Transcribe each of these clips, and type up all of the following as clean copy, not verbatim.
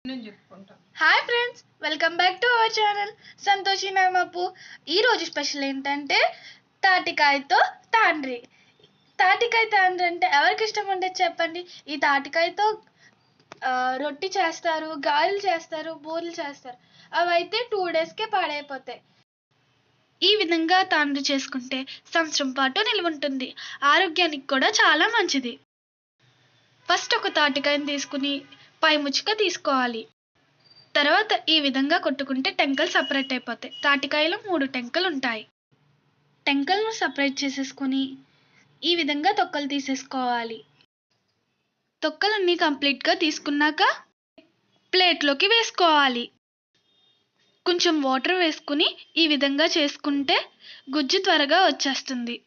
నేను చెప్పుకుంటా. Hi friends, welcome back to our channel Santoshi నామప్పు. ఈరోజు స్పెషల్ ఏంటంటే తాటికాయతో తాండ్రి. తాటికాయ తాండ్రి అంటే ఎవరికి ఇష్టం ఉండదు చెప్పండి. ఈ తాటికాయతో రొట్టి చేస్తారు, గారెలు చేస్తారు, బూరెలు చేస్తారు. అవైతే 2 డేస్కే పాడైపోతాయి. ఈ విధంగా తాండ్రి చేసుకుంటే సంవత్సరం పాటు నిల్వ ఉంటుంది. ఆరోగ్యానికి కూడా చాలా మంచిది. ఫస్ట్ ఒక తాటికాయని తీసుకుని పై ముచ్చుక తీసుకోవాలి. తర్వాత ఈ విధంగా కొట్టుకుంటే టెంకలు సపరేట్ అయిపోతాయి. తాటికాయలో 3 టెంకలు ఉంటాయి. టెంకలను సపరేట్ చేసేసుకుని ఈ విధంగా తొక్కలు తీసేసుకోవాలి. తొక్కలన్నీ కంప్లీట్గా తీసుకున్నాక ప్లేట్లోకి వేసుకోవాలి. కొంచెం వాటర్ వేసుకుని ఈ విధంగా చేసుకుంటే గుజ్జు త్వరగా వచ్చేస్తుంది.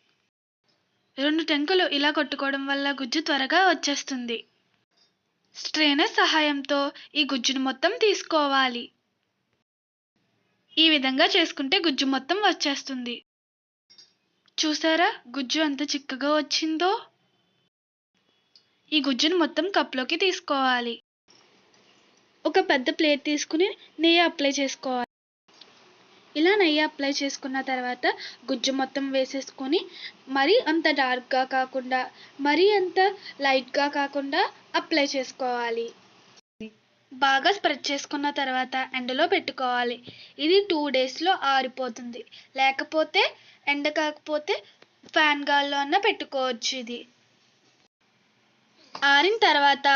2 టెంకలు ఇలా కొట్టుకోవడం వల్ల గుజ్జు త్వరగా వచ్చేస్తుంది. స్ట్రైనర్ సహాయంతో ఈ గుజ్జును మొత్తం తీసుకోవాలి. ఈ విధంగా చేసుకుంటే గుజ్జు మొత్తం వచ్చేస్తుంది. చూసారా గుజ్జు ఎంత చిక్కగా వచ్చిందో? ఈ గుజ్జును మొత్తం కప్లోకి తీసుకోవాలి. ఒక పెద్ద ప్లేట్ తీసుకుని నెయ్యి అప్లై చేసుకోవాలి. ఇలా నెయ్యి అప్లై చేసుకున్న తర్వాత గుజ్జు మొత్తం వేసేసుకొని మరీ అంత డార్క్గా కాకుండా మరీ అంత లైట్గా కాకుండా అప్లై చేసుకోవాలి. బాగా స్ప్రెడ్ చేసుకున్న తర్వాత ఎండలో పెట్టుకోవాలి. ఇది 2 డేస్లో ఆరిపోతుంది. లేకపోతే ఎండ కాకపోతే ఫ్యాన్ గాల్లో అన్న పెట్టుకోవచ్చు. ఇది ఆరిన తర్వాత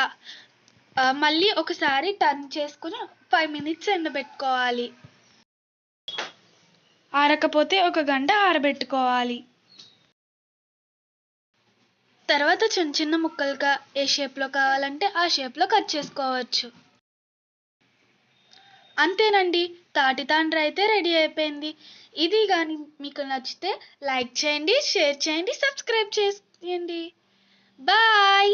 మళ్ళీ ఒకసారి టర్న్ చేసుకుని 5 మినిట్స్ ఎండబెట్టుకోవాలి. ఆరకపోతే 1 గంట ఆరబెట్టుకోవాలి. తర్వాత చిన్న చిన్న ముక్కలుగా ఏ షేప్లో కావాలంటే ఆ షేప్లో కట్ చేసుకోవచ్చు. అంతేనండి, తాటి తాండ్రి అయితే రెడీ అయిపోయింది. ఇది కానీ మీకు నచ్చితే లైక్ చేయండి, షేర్ చేయండి, సబ్స్క్రైబ్ చేయండి. బాయ్.